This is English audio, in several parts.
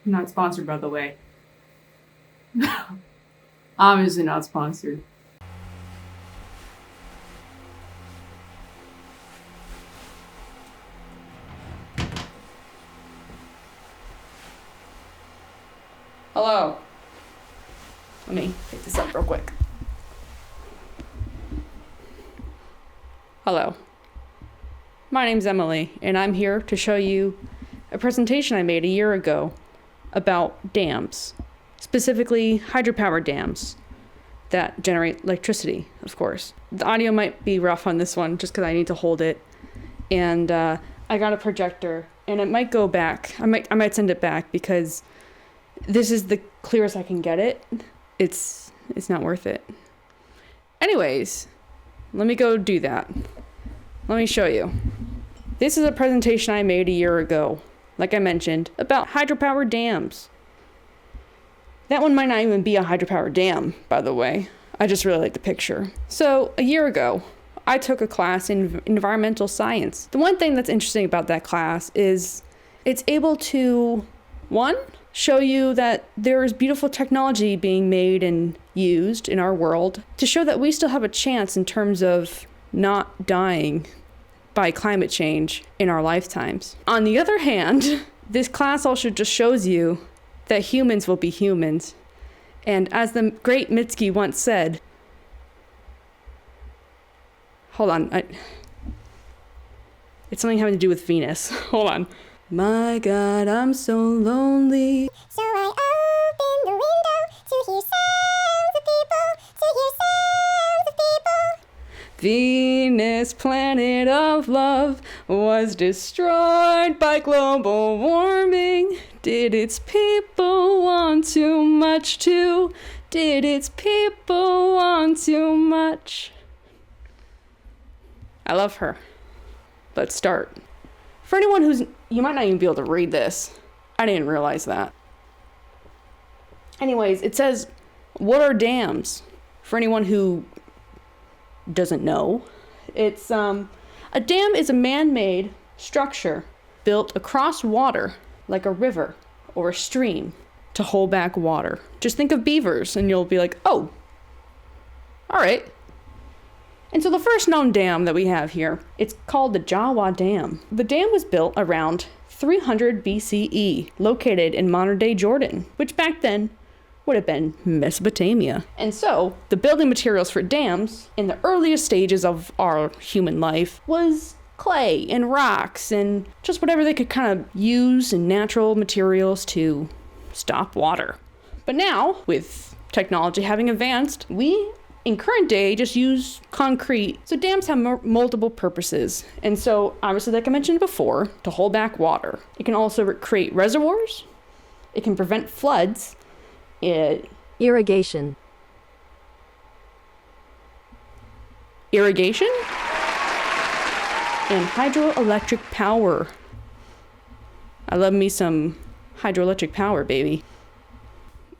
Not sponsored, by the way. Obviously not sponsored. Hello. Let me pick this up real quick. Hello. My name's Emily, and I'm here to show you a presentation I made a year ago about dams, specifically hydropower dams that generate electricity, of course. The audio might be rough on this one just because I need to hold it. And I got a projector, and it might go back. I might send it back because this is the clearest I can get it. It's not worth it. Anyways, let me go do that. Let me show you. This is a presentation I made a year ago, like I mentioned, about hydropower dams. That one might not even be a hydropower dam, by the way. I just really like the picture. So, a year ago, I took a class in environmental science. The one thing that's interesting about that class is it's able to, one, show you that there is beautiful technology being made and used in our world to show that we still have a chance in terms of not dying by climate change in our lifetimes. On the other hand, this class also just shows you that humans will be humans. And as the great Mitski once said, hold on, it's something having to do with Venus. Hold on. My God, I'm so lonely. So I open the window to hear sounds of people, to hear sounds of people. Venus, planet of love, was destroyed by global warming. Did its people want too much too? Did its people want too much? I love her. Let's start. For anyone you might not even be able to read this. I didn't realize that. Anyways, it says, what are dams? For anyone who doesn't know, it's a dam is a man-made structure built across water, like a river or a stream, to hold back water. Just think of beavers and you'll be like, oh, all right. And so the first known dam that we have here, it's called the Jawa Dam. The dam was built around 300 BCE, located in modern-day Jordan, which back then would have been Mesopotamia. And so the building materials for dams in the earliest stages of our human life was clay and rocks and just whatever they could kind of use and natural materials to stop water. But now, with technology having advanced, we in current day just use concrete. So dams have multiple purposes. And so obviously, like I mentioned before, to hold back water. It can also create reservoirs. It can prevent floods. Irrigation. Irrigation and hydroelectric power. I love me some hydroelectric power, baby.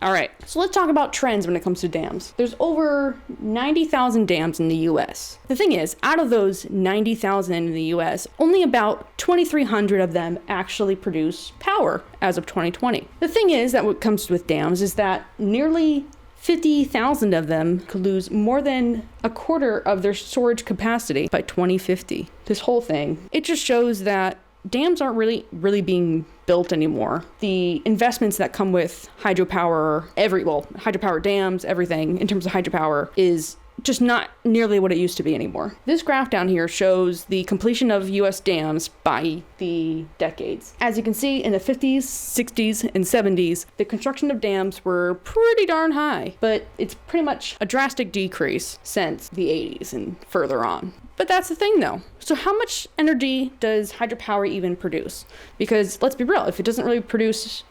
All right, so let's talk about trends when it comes to dams. There's over 90,000 dams in the US. The thing is, out of those 90,000 in the US, only about 2,300 of them actually produce power as of 2020. The thing is that what comes with dams is that nearly 50,000 of them could lose more than a quarter of their storage capacity by 2050. This whole thing, it just shows that dams aren't really being built anymore. The investments that come with hydropower, hydropower dams, everything in terms of hydropower is just not nearly what it used to be anymore. This graph down here shows the completion of US dams by the decades. As you can see, in the 50s, 60s, and 70s, the construction of dams were pretty darn high, but it's pretty much a drastic decrease since the 80s and further on. But that's the thing though. So how much energy does hydropower even produce? Because let's be real, if it doesn't really produce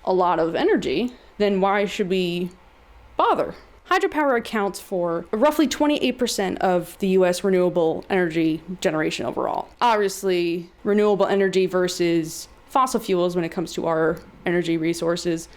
a lot of energy, then why should we bother? Hydropower accounts for roughly 28% of the US renewable energy generation overall. Obviously, renewable energy versus fossil fuels when it comes to our energy resources,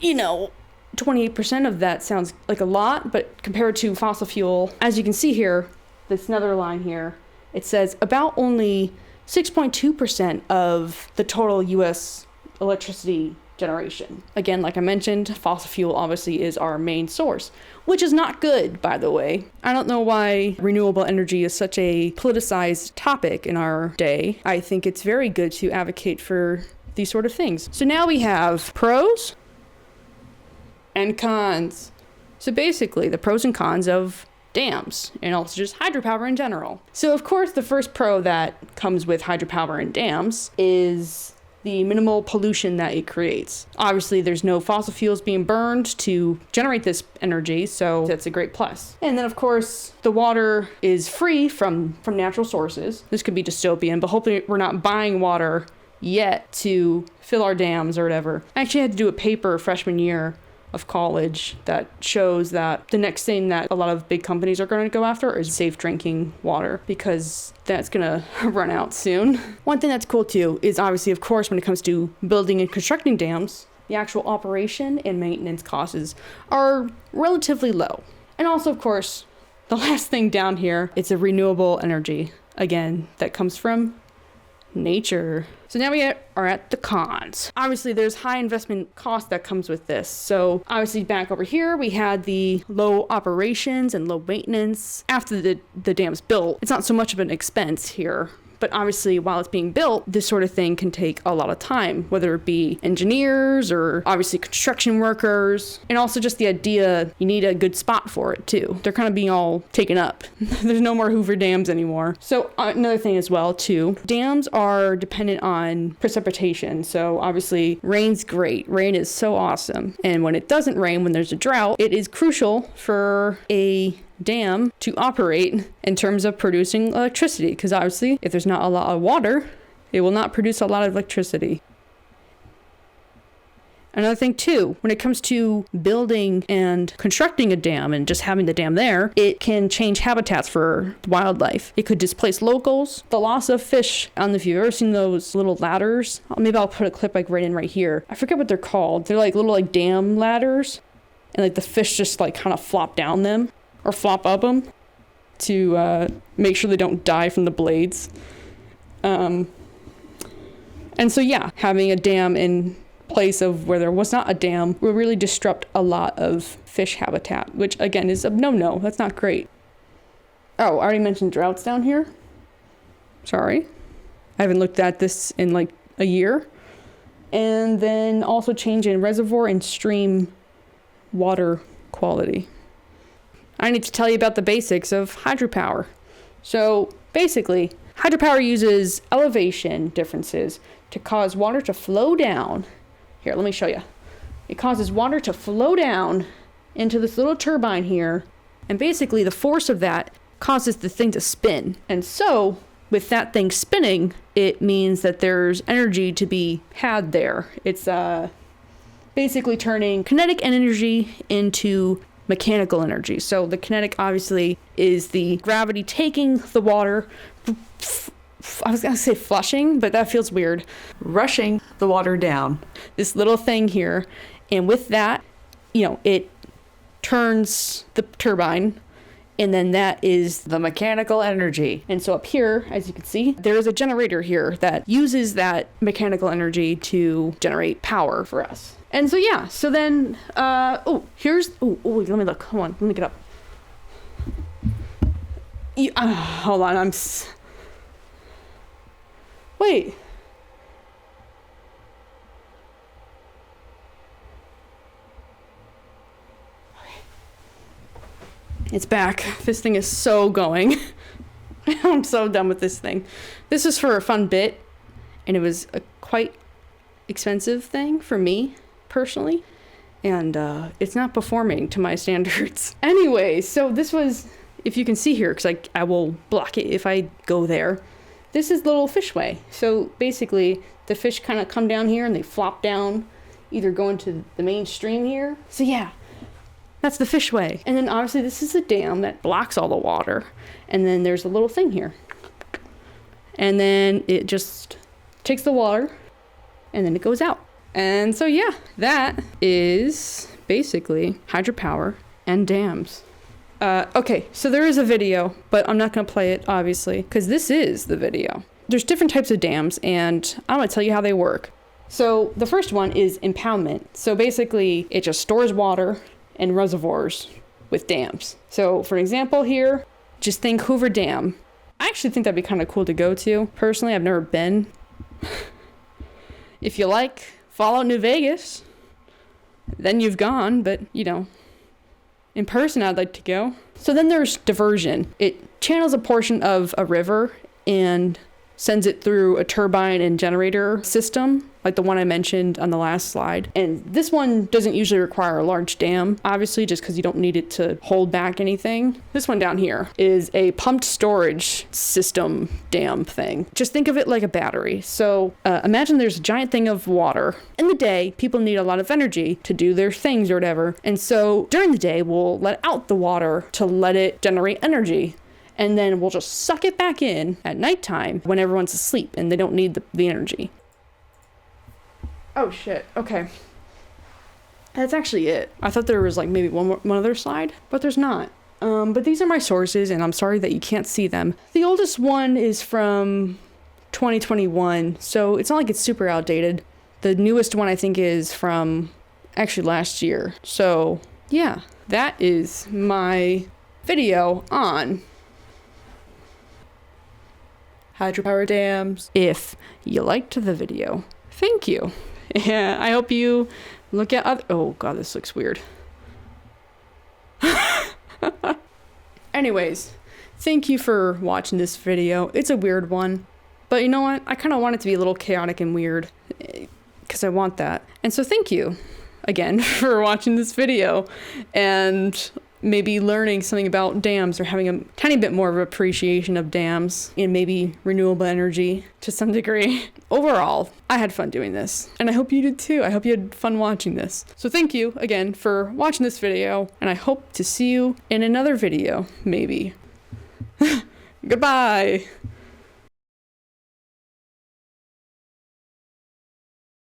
28% of that sounds like a lot, but compared to fossil fuel, as you can see here, this another line here, it says about only 6.2% of the total US electricity generation. Again, like I mentioned, fossil fuel obviously is our main source, which is not good, by the way. I don't know why renewable energy is such a politicized topic in our day. I think it's very good to advocate for these sort of things. So now we have pros and cons. So basically, the pros and cons of dams and also just hydropower in general. So of course, the first pro that comes with hydropower and dams is the minimal pollution that it creates. Obviously, there's no fossil fuels being burned to generate this energy, so that's a great plus. And then, of course, the water is free from natural sources. This could be dystopian, but hopefully we're not buying water yet to fill our dams or whatever. I actually had to do a paper freshman year of college that shows that the next thing that a lot of big companies are going to go after is safe drinking water, because that's going to run out soon. One thing that's cool too is obviously, of course, when it comes to building and constructing dams, the actual operation and maintenance costs are relatively low. And also, of course, the last thing down here, it's a renewable energy, again, that comes from nature. So now we are at the cons. Obviously, there's high investment cost that comes with this. So obviously back over here, we had the low operations and low maintenance. After the dam's built, it's not so much of an expense here. But obviously, while it's being built, this sort of thing can take a lot of time, whether it be engineers or obviously construction workers, and also just the idea you need a good spot for it too. They're kind of being all taken up. There's no more Hoover dams anymore. So another thing as well too, dams are dependent on precipitation. So obviously, rain's great. Rain is so awesome. And when it doesn't rain, when there's a drought, it is crucial for a dam to operate in terms of producing electricity, because obviously if there's not a lot of water, it will not produce a lot of electricity. Another thing too, when it comes to building and constructing a dam and just having the dam there, it can change habitats for wildlife. It could displace locals, the loss of fish. I don't know if you've ever seen those little ladders. Maybe I'll put a clip like right here. I forget what they're called. They're like little like dam ladders, and like the fish just like kind of flop down them or flop up them to make sure they don't die from the blades. And so yeah, having a dam in place of where there was not a dam will really disrupt a lot of fish habitat, which again is a no-no. That's not great. Oh, I already mentioned droughts down here. Sorry. I haven't looked at this in like a year. And then also change in reservoir and stream water quality. I need to tell you about the basics of hydropower. So basically, hydropower uses elevation differences to cause water to flow down. Here, let me show you. It causes water to flow down into this little turbine here. And basically, the force of that causes the thing to spin. And so, with that thing spinning, it means that there's energy to be had there. It's basically turning kinetic energy into mechanical energy. So the kinetic obviously is the gravity taking the water, I was gonna say flushing, but that feels weird, rushing the water down this little thing here. And with that, it turns the turbine, and then that is the mechanical energy. And so up here, as you can see, there is a generator here that uses that mechanical energy to generate power for us. And so yeah, so then, let me look, hold on, let me get up. Hold on, wait. It's back. This thing is so going. I'm so done with this thing. This is for a fun bit, and it was a quite expensive thing for me personally, and it's not performing to my standards. Anyway, so this was, if you can see here, because I will block it if I go there. This is the little fishway. So basically, the fish kind of come down here and they flop down, either go into the main stream here. So yeah, that's the fishway. And then obviously this is a dam that blocks all the water. And then there's a little thing here. And then it just takes the water and then it goes out. And so yeah, that is basically hydropower and dams. Okay, so there is a video, but I'm not going to play it, obviously, because this is the video. There's different types of dams, and I'm going to tell you how they work. So the first one is impoundment. So basically it just stores water in reservoirs with dams. So for example here, just think Hoover Dam. I actually think that'd be kind of cool to go to. Personally, I've never been. If you like Fallout New Vegas, then you've gone, but you know, in person I'd like to go. So then there's diversion. It channels a portion of a river and sends it through a turbine and generator system, like the one I mentioned on the last slide. And this one doesn't usually require a large dam, obviously, just because you don't need it to hold back anything. This one down here is a pumped storage system dam thing. Just think of it like a battery. So imagine there's a giant thing of water. In the day, people need a lot of energy to do their things or whatever. And so during the day, we'll let out the water to let it generate energy. And then we'll just suck it back in at nighttime when everyone's asleep and they don't need the energy. Oh shit, okay. That's actually it. I thought there was like maybe one other slide, but there's not. But these are my sources and I'm sorry that you can't see them. The oldest one is from 2021, so it's not like it's super outdated. The newest one I think is from actually last year. So yeah, that is my video on hydropower dams. If you liked the video, thank you. Yeah, I hope you look at other... Oh god, this looks weird. Anyways, thank you for watching this video. It's a weird one, but you know what? I kind of want it to be a little chaotic and weird because I want that. And so thank you again for watching this video and maybe learning something about dams or having a tiny bit more of appreciation of dams and maybe renewable energy to some degree. Overall, I had fun doing this and I hope you did too. I hope you had fun watching this. So thank you again for watching this video and I hope to see you in another video, maybe. Goodbye.